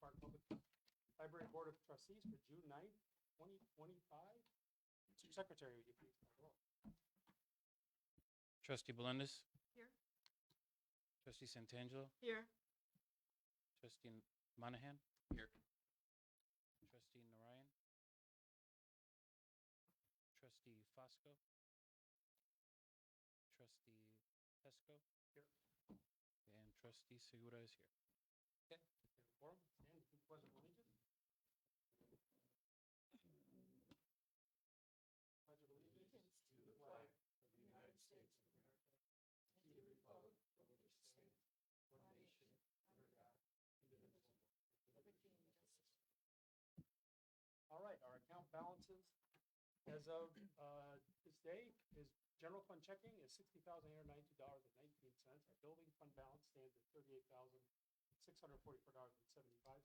Park Public Library Board of Trustees for June 9th, 2025. Mr. Secretary, would you please call the roll? Trustee Belendis, Here. Trustee Santangelo, Here. Trustee Monahan. Here. Trustee Narayan. Trustee Fosco. Trustee Pesco. Here. And Trustee Segura is here. Okay. We have a quorum. Stand and do the pledge of allegiance. Pledge of allegiance to the flag of the United States of America, to the republic for which it stands, one nation, under God, indivisible, with liberty and justice. All right, our account balances as of this day is general fund checking is $60,892.19. Our building fund balance stands at $38,644.75.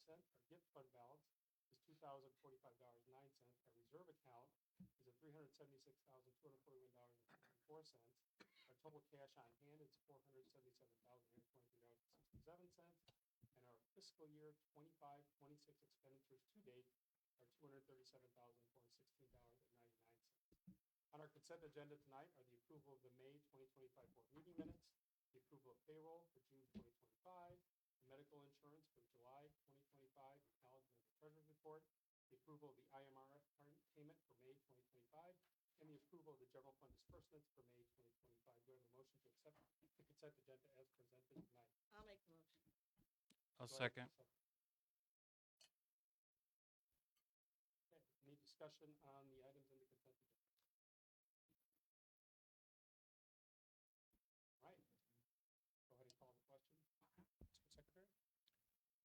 Our gift fund balance is $2,045.09. Our reserve account is at $376,241.54. Our total cash on hand is $477,823.67. And our fiscal year 25-26 expenditures to date are $237,416.99. On our consent agenda tonight are the approval of the May 2025 board meeting minutes, the approval of payroll for June 2025, the medical insurance for July 2025, acknowledgement of the treasurer's report, the approval of the IMRF payment for May 2025, and the approval of the general fund disbursements for May 2025. Do I have a motion to accept the consent agenda as presented tonight? I'll make the motion. I'll Do I have a second. Okay, any discussion on the items in the consent agenda? All right, go ahead and call the question. Mr. Secretary?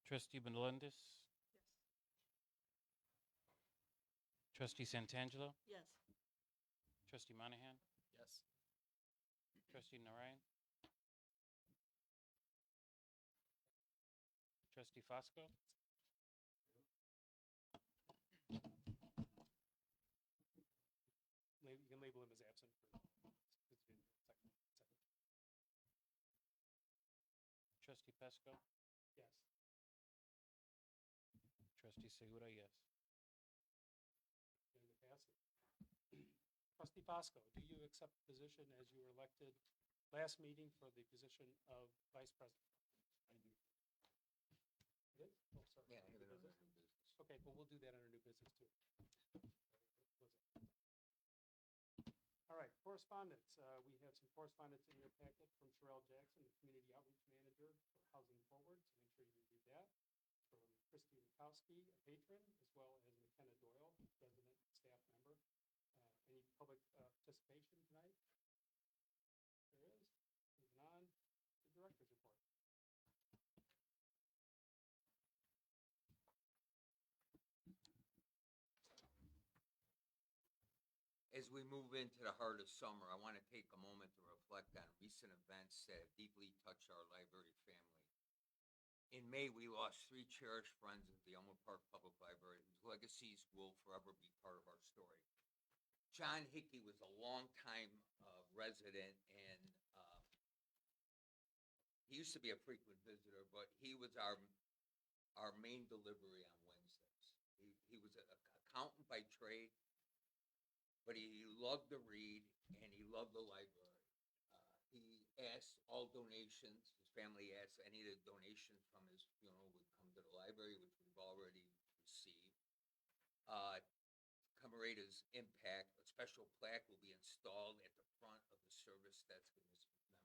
Trustee Belendis, Yes. Trustee Santangelo, Yes. Trustee Monahan, Yes. Trustee Narayan. Trustee Fosco. You can label him as absent for second. Trustee Pesco. Yes. Trustee Segura, yes. Agenda passes. Trustee Fosco, do you accept the position as you were elected last meeting for the position of vice president? I do. It is? Oh, sorry. Yeah, I have it New under business? new business. Okay, well, we'll do that under new business too. All right, correspondence. We have some correspondence in your packet from Sherelle Jackson, the Community Outreach Manager for Housing Forward, so make sure you read that. From Christy Lukowski, a patron, as well as McKenna Doyle, resident staff member. Any public participation tonight? There is. Moving on to the director's report. As we move into the heart of summer, I want to take a moment to reflect on recent events that have deeply touched our library family. In May, we lost 3 cherished friends at the Elmwood Park Public Library whose legacies will forever be part of our story. John Hickey was a longtime resident, and he used to be a frequent visitor, but he was our main delivery on Wednesdays. He was an accountant by trade, but he loved to read and he loved the library. He asked all donations, his family asked any of the donations from his funeral would come to the library, which we've already received. Commemorate his impact, a special plaque will be installed at the front of the service desk in his memory.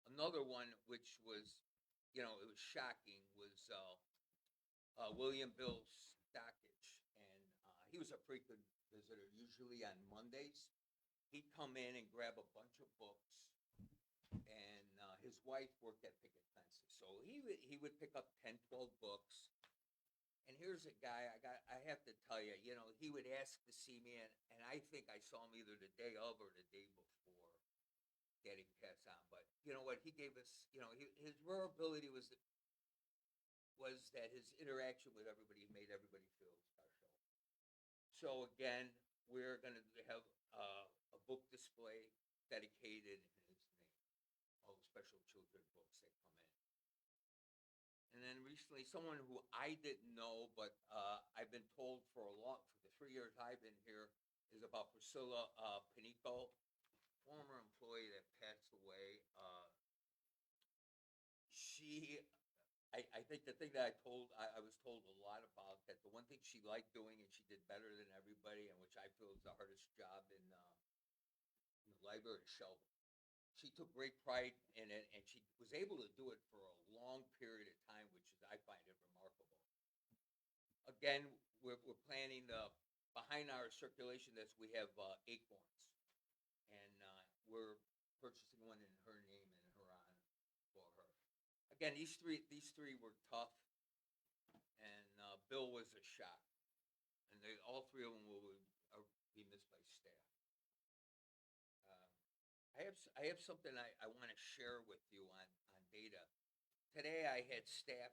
Another one, which was, it was shocking, was William Bill Stockage, and he was a frequent visitor, usually on Mondays. He'd come in and grab a bunch of books, and his wife worked at Picket Fences, so he would pick up 10, 12 books. And here's a guy, I have to tell you, he would ask to see me, and I think I saw him either the day of or the day before Daddy passed on. But you know what, he gave us, his rare ability was that his interaction with everybody made everybody feel special. So again, we're going to have a book display dedicated in his name, all the special children books that come in. And then recently, someone who I didn't know, but I've been told for for the 3 years I've been here, is about Priscilla Panico, former employee that passed away. She, I think the thing that I was told a lot about, that the one thing she liked doing and she did better than everybody, and which I feel is the hardest job in the library, is shelving. She took great pride in it, and she was able to do it for a long period of time, which is, I find it remarkable. Again, we're planning behind our circulation list, we have acorns, and we're purchasing one in her name and her honor for her. Again, these three were tough, and Bill was a shock, and all three of them will be missed by staff. I have something I want to share with you on data. Today I had staff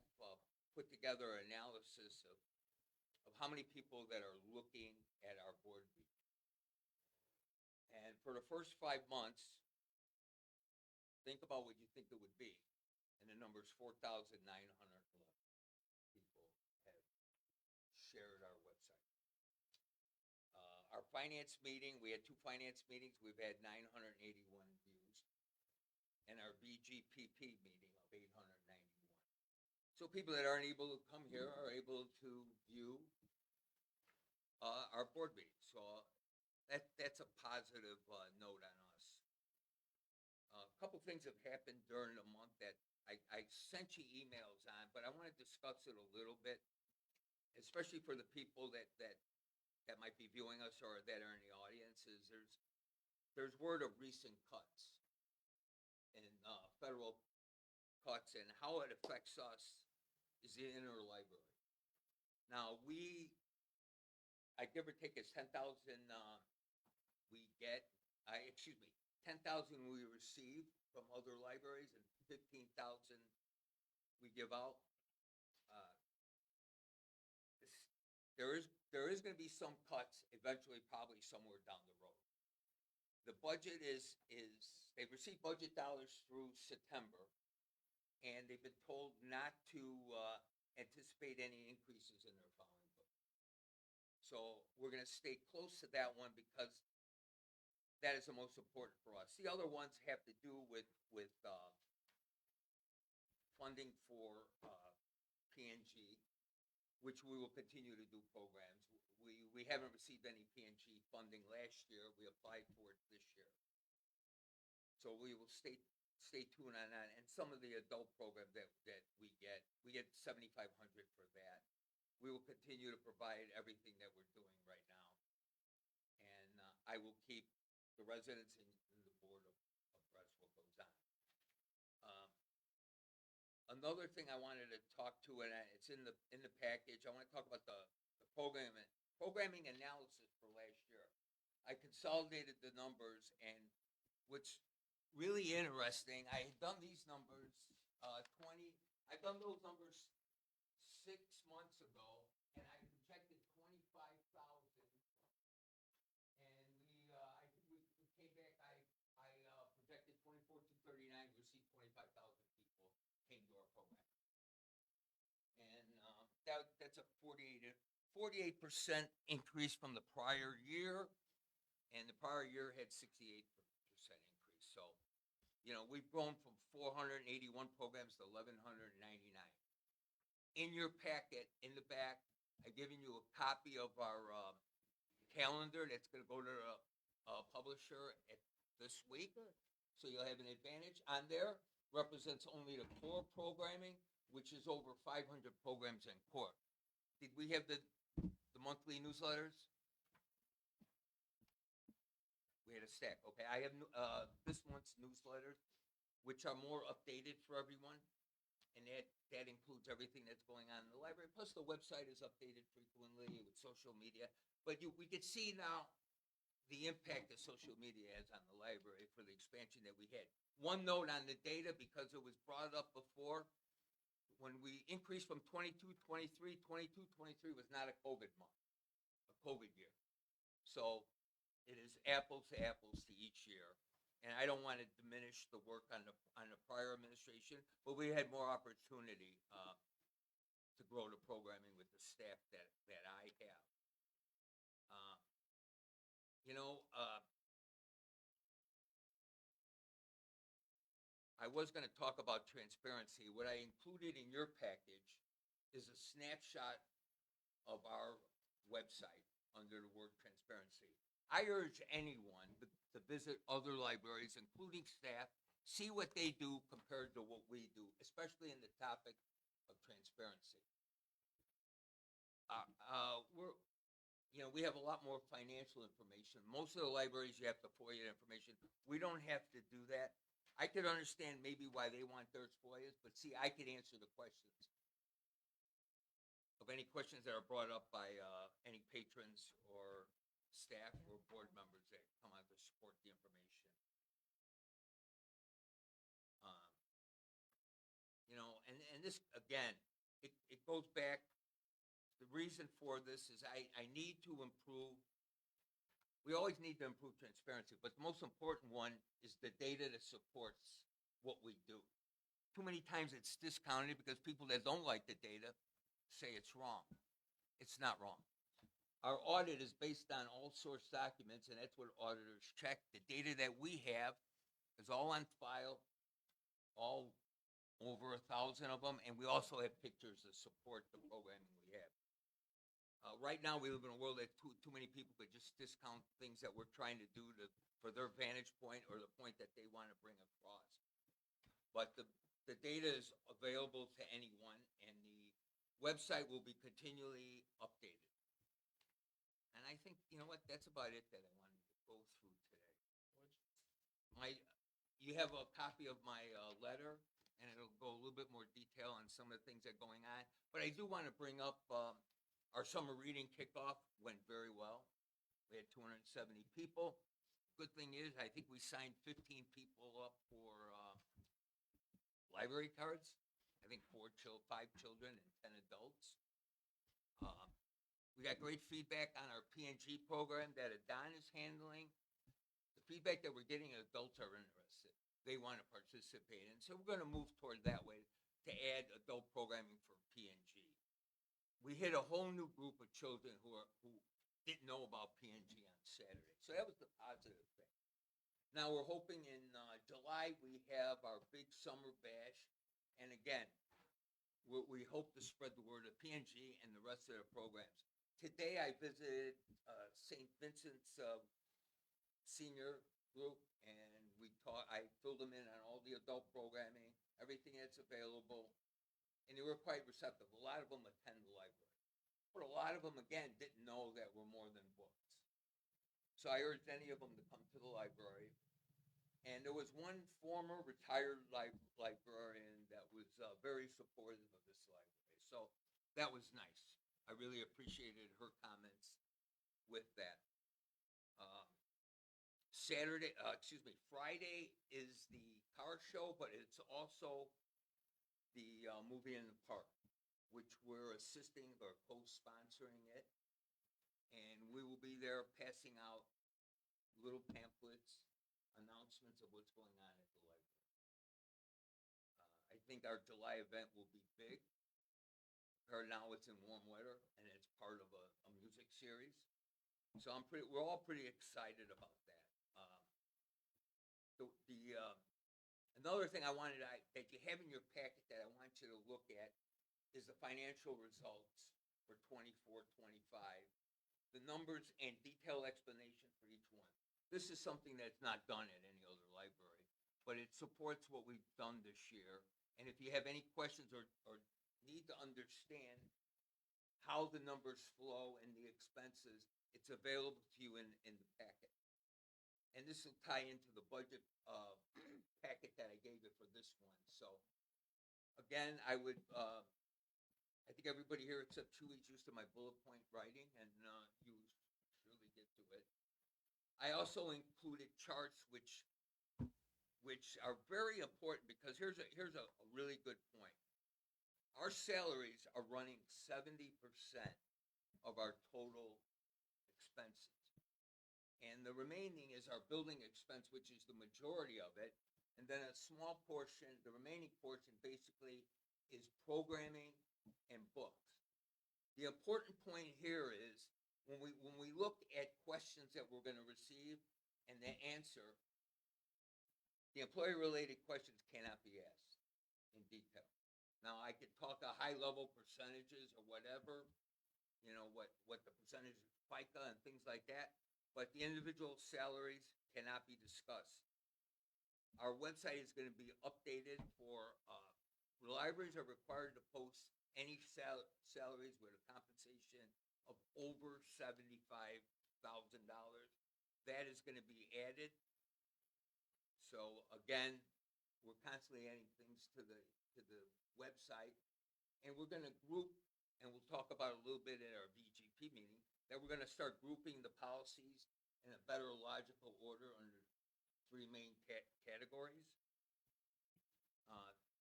put together an analysis of how many people that are looking at our board meeting. And for the first 5 months, think about what you think it would be. And the number is 4,911 people have shared our website. Our finance meeting, we had 2 finance meetings. We've had 981 views. And our BGPP meeting of 891. So people that aren't able to come here are able to view our board meeting. So that's a positive note on us. A couple things have happened during the month that I sent you emails on, but I want to discuss it a little bit, especially for the people that might be viewing us or that are in the audience. There's word of recent cuts in federal cuts, and how it affects us is the interlibrary. Now I give or take, it's 10,000 we get. 10,000 we receive from other libraries, and 15,000 we give out. There is going to be some cuts eventually, probably somewhere down the road. The budget is they've received budget dollars through September, and they've been told not to anticipate any increases in their following budget. So we're going to stay close to that one because that is the most important for us. The other ones have to do with funding for PNG, which we will continue to do programs. We haven't received any PNG funding last year. We applied for it this year. So we will stay tuned on that. And some of the adult programs that we get $7,500 for that. We will continue to provide everything that we're doing right now. And I will keep the residents and the board abreast what goes on. Another thing I wanted to talk to, and it's in the package, I want to talk about the programming analysis for last year. I consolidated the numbers, and what's really interesting, I had done these numbers I've done those numbers 6 months ago, and I projected 25,000, and we came back, I projected 24,239, received 25,000 people came to our program. And that's a 48% increase from the prior year, and the prior year had 68% increase. So, we've grown from 481 programs to 1,199. In your packet, in the back, I've given you a copy of our calendar that's going to go to the publisher this week, so you'll have an advantage. On there represents only the core programming, which is over 500 programs in core. Did we have the monthly newsletters? We had a stack. Okay, I have this month's newsletters, which are more updated for everyone, and that includes everything that's going on in the library. Plus, the website is updated frequently with social media. But we could see now the impact that social media has on the library for the expansion that we had. One note on the data, because it was brought up before, when we increased from 22-23 was not a COVID month, a COVID year. So it is apples to apples to each year. And I don't want to diminish the work on the prior administration, but we had more opportunity to grow the programming with the staff that I have. You know, I was going to talk about transparency. What I included in your package is a snapshot of our website under the word transparency. I urge anyone to visit other libraries, including staff, see what they do compared to what we do, especially in the topic of transparency. We have a lot more financial information. Most of the libraries, you have to FOIA information. We don't have to do that. I could understand maybe why they want their FOIAs, but see, I could answer the questions of any questions that are brought up by any patrons or staff or board members that come out to support the information. And this, again, it goes back. The reason for this is I need to improve. We always need to improve transparency, but the most important one is the data that supports what we do. Too many times it's discounted because people that don't like the data say it's wrong. It's not wrong. Our audit is based on all source documents, and that's what auditors check. The data that we have is all on file, all over 1,000 of them, and we also have pictures that support the programming we have. Right now, we live in a world that too many people could just discount things that we're trying to do for their vantage point or the point that they want to bring across. But the data is available to anyone, and the website will be continually updated. And I think, you know what, that's about it that I wanted to go through today. You have a copy of my letter, and it'll go a little bit more detail on some of the things that are going on. But I do want to bring up our summer reading kickoff went very well. We had 270 people. Good thing is, I think we signed 15 people up for library cards. I think 5 children and 10 adults. We got great feedback on our P&G program that Adon is handling. The feedback that we're getting, adults are interested. They want to participate. And so we're going to move toward that way to add adult programming for P&G. We hit a whole new group of children who didn't know about P&G on Saturday. So that was the positive thing. Now we're hoping in July we have our big summer bash. And again, we hope to spread the word of P&G and the rest of the programs. Today I visited St. Vincent's senior group, and I filled them in on all the adult programming, everything that's available, and they were quite receptive. A lot of them attend the library, but a lot of them, again, didn't know that we're more than books. So I urged any of them to come to the library, and there was one former retired librarian that was very supportive of this library. So that was nice. I really appreciated her comments with that. Friday is the car show, but it's also the movie in the park, which we're assisting or co-sponsoring it. And we will be there passing out little pamphlets, announcements of what's going on at the library. I think our July event will be big. Now it's in warm weather, and it's part of a music series. So we're all pretty excited about that. Another thing that you have in your packet that I want you to look at is the financial results for 24-25, the numbers and detailed explanation for each one. This is something that's not done at any other library, but it supports what we've done this year. And if you have any questions or need to understand how the numbers flow and the expenses, it's available to you in the packet. And this will tie into the budget packet that I gave you for this one. So, again, I think everybody here except Chuy's used to my bullet point writing, and you surely get to it. I also included charts which are very important, because here's a really good point. Our salaries are running 70% of our total expenses. And the remaining is our building expense, which is the majority of it. And then a small portion, the remaining portion basically is programming and books. The important point here is when we look at questions that we're going to receive and the answer, the employee-related questions cannot be asked in detail. Now, I could talk a high-level percentages or whatever, what the percentage of FICA and things like that, but the individual salaries cannot be discussed. Our website is going to be updated for, libraries are required to post any salaries with a compensation of over $75,000. That is going to be added. So again, we're constantly adding things to the website, and we're going to group, and we'll talk about it a little bit at our BGP meeting, that we're going to start grouping the policies in a better logical order under three main categories.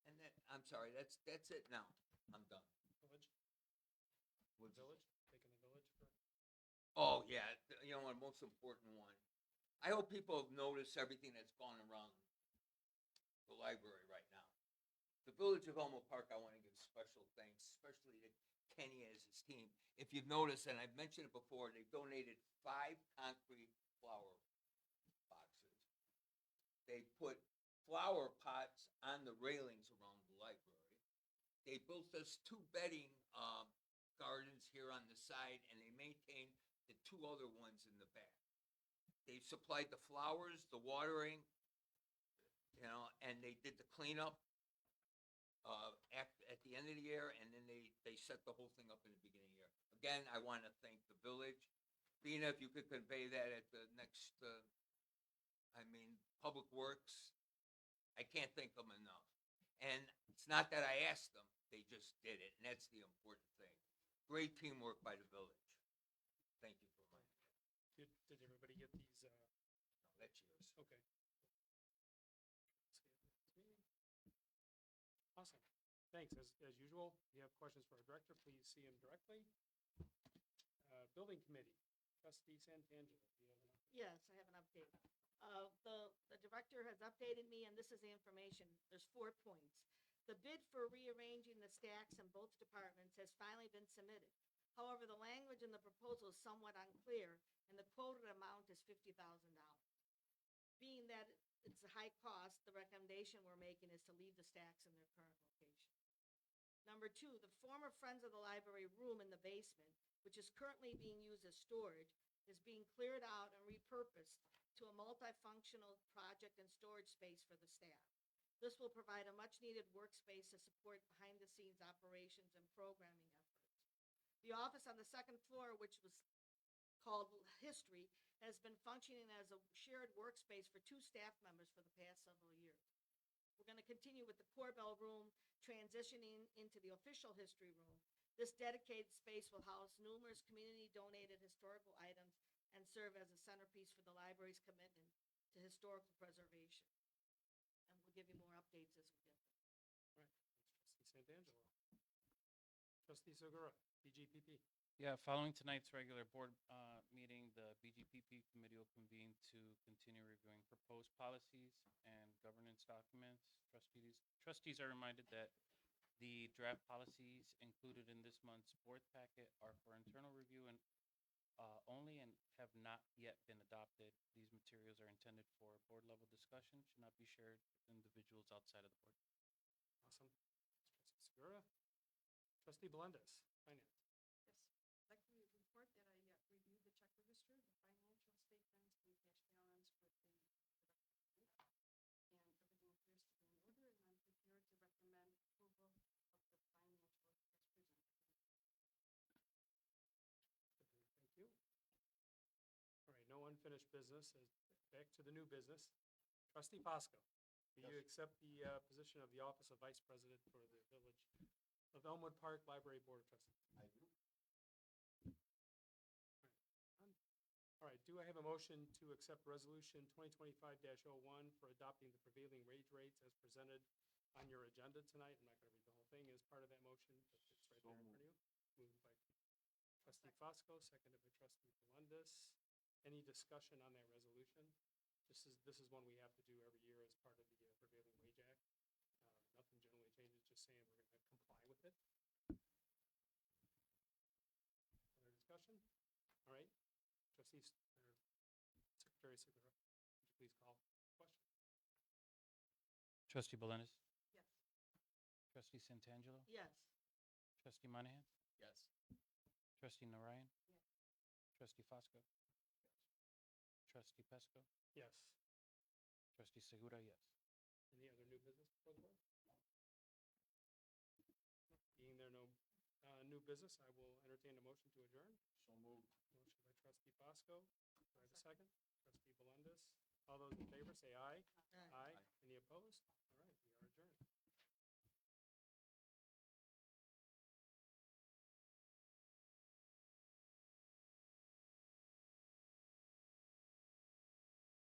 And that, I'm sorry, that's it now. I'm done. Village? What's- Village? Taking the village for? Oh, yeah, a most important one. I hope people have noticed everything that's gone around the library right now. The Village of Elmwood Park, I want to give special thanks, especially to Kenny and his team. If you've noticed, and I've mentioned it before, they've donated 5 concrete flower boxes. They put flower pots on the railings around the library. They built us 2 bedding gardens here on the side, and they maintain the 2 other ones in the back. They supplied the flowers, the watering, and they did the cleanup at the end of the year, and then they set the whole thing up in the beginning of the year. Again, I want to thank the village. Bina, if you could convey that at the next, Public Works, I can't thank them enough. And it's not that I asked them, they just did it, and that's the important thing. Great teamwork by the village. Thank you for reminding me. Did everybody get these? No, that's yours. Okay. Awesome. Thanks. As usual, if you have questions for our director, please see him directly. Building Committee, Trustee Santangelo, do you have an update? Yes, I have an update. The director has updated me, and this is the information. There's 4 points. The bid for rearranging the stacks in both departments has finally been submitted. However, the language in the proposal is somewhat unclear, and the quoted amount is $50,000. Being that it's a high cost, the recommendation we're making is to leave the stacks in their current location. Number 2, the former Friends of the Library room in the basement, which is currently being used as storage, is being cleared out and repurposed to a multifunctional project and storage space for the staff. This will provide a much-needed workspace to support behind-the-scenes operations and programming efforts. The office on the second floor, which was called History, has been functioning as a shared workspace for 2 staff members for the past several years. We're going to continue with the Corbell room, transitioning into the official history room. This dedicated space will house numerous community-donated historical items and serve as a centerpiece for the library's commitment to historical preservation. And we'll give you more updates as we get them. All right. Thanks, Trustee Santangelo. Trustee Segura, BGPP. Yeah, following tonight's regular board meeting, the BGPP committee will convene to continue reviewing proposed policies and governance documents. Trustees are reminded that the draft policies included in this month's board packet are for internal review and only and have not yet been adopted. These materials are intended for board level discussion, should not be shared with individuals outside of the board. Awesome. Trustee Segura. Trustee Melendez, Finance. Yes, I'd like to report that I reviewed the check register, the financial statements, the cash balance with the director, and everything appears to be in order, and I'm prepared to recommend approval of the financials as presented. Thank you. All right, no unfinished business. Back to the new business. Trustee Fosco, do you accept the position of the Office of Vice President for the Village of Elmwood Park Library Board of Trustees? I do. All right, do I have a motion to accept Resolution 2025-01 for adopting the prevailing wage rates as presented on your agenda tonight? I'm not going to read the whole thing as part of that motion, but it's right there in front of you. Moved by Trustee Fosco, seconded by Trustee Melendez. Any discussion on that resolution? This is one we have to do every year as part of the Prevailing Wage Act. Nothing generally changes, just saying we're going to comply with it. please call question. Trustee Belendis, Yes. trustee Santangelo, Yes. trustee Monahan, Yes. trustee Narayan, Yes. trustee Fosco, trustee Pesco, Yes. trustee Segura, yes. Any other new business before the board? Being there no new business, I will entertain a motion to adjourn. So moved. Motion by trustee Fosco. Do I have a second? Trustee Belendis. All those in favor say aye. Aye. Aye. Any opposed?